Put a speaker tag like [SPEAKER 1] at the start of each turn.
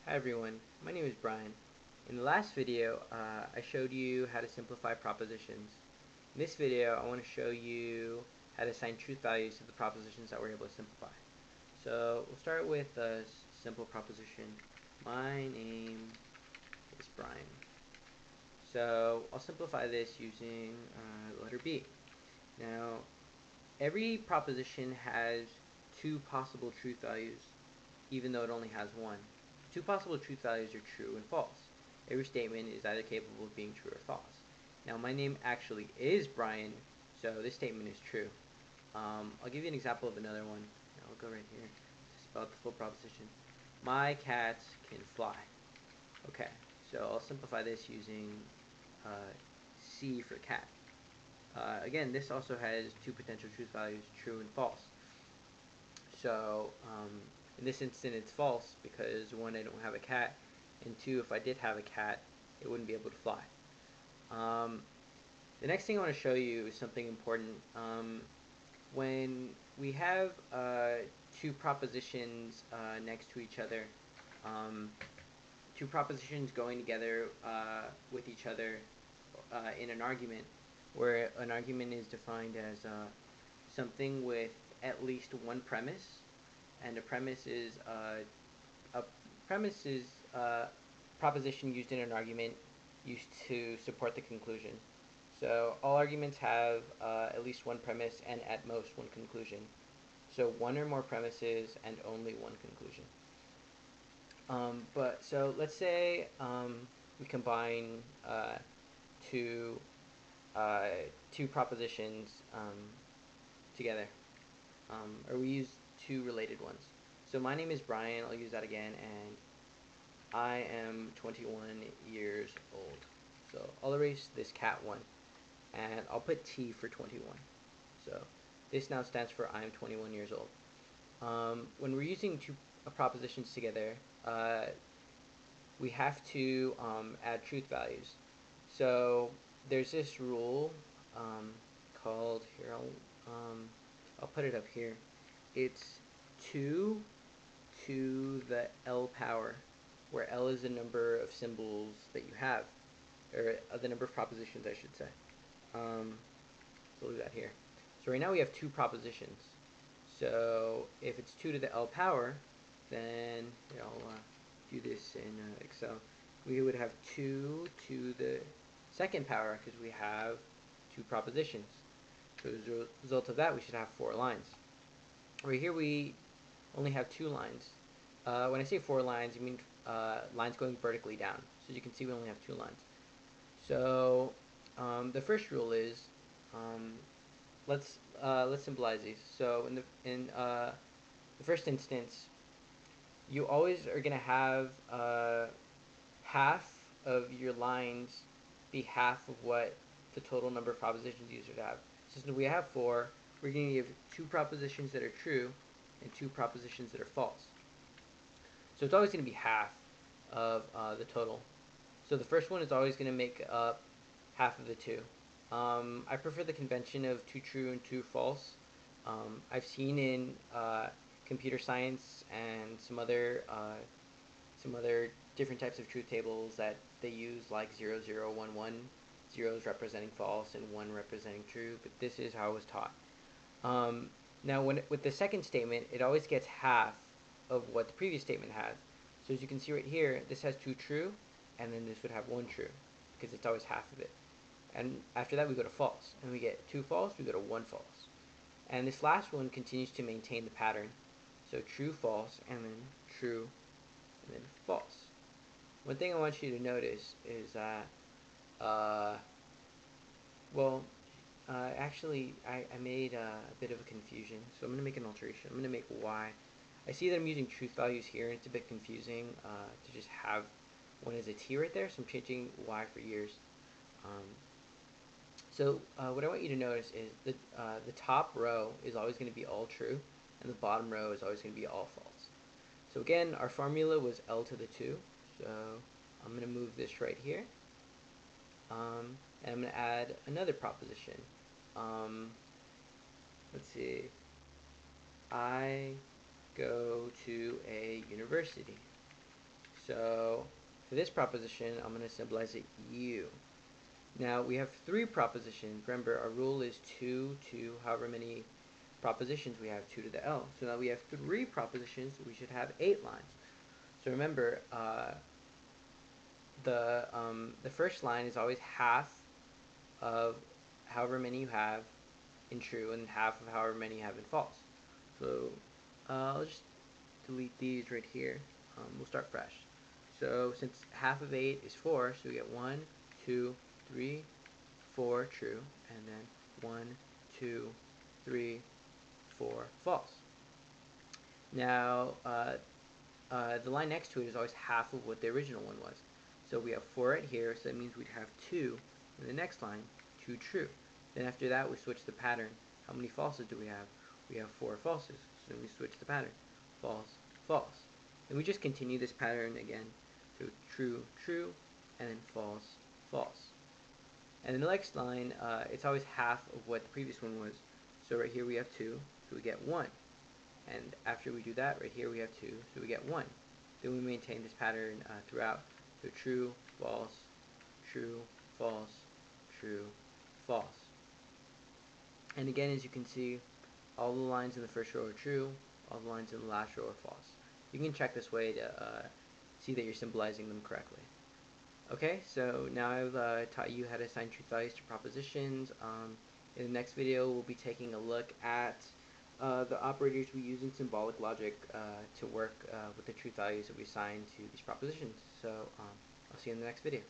[SPEAKER 1] Hi everyone, my name is Brian. In the last video, I showed you how to simplify propositions. In this video, I want to show you how to assign truth values to the propositions that we're able to simplify. So we'll start with a simple proposition. My name is Brian. So I'll simplify this using letter B. Now, every proposition has two possible truth values, even though it only has one. Two possible truth values are true and false. Every statement is either capable of being true or false. Now, my name actually is Brian, so this statement is true. I'll give you an example of another one. I'll go right here to spell out the full proposition. My cats can fly. Okay, so I'll simplify this using uh, C for cat. Again, this also has two potential truth values, true and false. So in this instance, it's false because one, I don't have a cat, and two, if I did have a cat, it wouldn't be able to fly. The next thing I want to show you is something important. When we have two propositions next to each other, two propositions going together with each other in an argument, where an argument is defined as something with at least one premise, and a premise is a premise is proposition used in an argument used to support the conclusion. So all arguments have at least one premise and at most one conclusion. So one or more premises and only one conclusion. But so let's say we combine two uh, two propositions together, or we use two related ones. So my name is Brian. I'll use that again, and I am 21 years old. So I'll erase this cat one, and I'll put T for 21. So this now stands for I am 21 years old. When we're using two propositions together, we have to add truth values. So there's this rule called here. I'll put it up here. It's 2 to the L power, where L is the number of symbols that you have, or the number of propositions, I should say. So we'll do that here. So right now we have two propositions. So if it's 2 to the L power, then I'll do this in Excel. We would have 2 to the second power because we have two propositions. So as a result of that, we should have 4 lines. Right here we only have 2 lines. When I say 4 lines, I mean lines going vertically down. So you can see we only have 2 lines. So the first rule is let's symbolize these. So in the first instance, you always are gonna have half of your lines be half of what the total number of propositions you should have. So since we have 4, we're gonna give 2 propositions that are true and 2 propositions that are false. So it's always gonna be half of the total. So the first one is always gonna make up half of the 2. I prefer the convention of 2 true and 2 false. I've seen in computer science and some other different types of truth tables that they use like 0, 0, 1, 1, zeros representing false and 1 representing true, but this is how it was taught. Now with the second statement, it always gets half of what the previous statement had. So as you can see right here, this has 2 true, and then this would have 1 true, because it's always half of it. And after that we go to false, and we get 2 false, we go to 1 false. And this last one continues to maintain the pattern. So true, false, and then true, and then false. One thing I want you to notice is that, actually, I made a bit of a confusion, so I'm going to make an alteration. I'm going to make y. I see that I'm using truth values here, and it's a bit confusing to just have one as a t right there, so I'm changing y for years. So what I want you to notice is that the top row is always going to be all true, and the bottom row is always going to be all false. So again, our formula was L to the 2, so I'm going to move this right here, and I'm going to add another proposition. Let's see, I go to a university. So for this proposition, I'm going to symbolize it U. Now we have three propositions. Remember, our rule is 2 to however many propositions we have, 2 to the L. So now we have three propositions, we should have 8 lines. So remember, the first line is always half of however many you have in true and half of however many you have in false. So I'll just delete these right here. We'll start fresh. So since half of 8 is 4, so we get 1, 2, 3, 4 true, and then 1, 2, 3, 4 false. Now the line next to it is always half of what the original one was. So we have 4 right here, so that means we'd have 2 in the next line, 2 true. Then after that we switch the pattern. How many falses do we have? We have 4 falses, so then we switch the pattern. False, false. And we just continue this pattern again. So true, true, and then false, false. And in the next line, it's always half of what the previous one was. So right here we have 2, so we get 1. And after we do that, right here we have 2, so we get 1. Then we maintain this pattern throughout. So true, false, true, false, true, false. And again, as you can see, all the lines in the first row are true, all the lines in the last row are false. You can check this way to see that you're symbolizing them correctly. Okay, so now I've taught you how to assign truth values to propositions. In the next video, we'll be taking a look at the operators we use in symbolic logic to work with the truth values that we assign to these propositions. So I'll see you in the next video.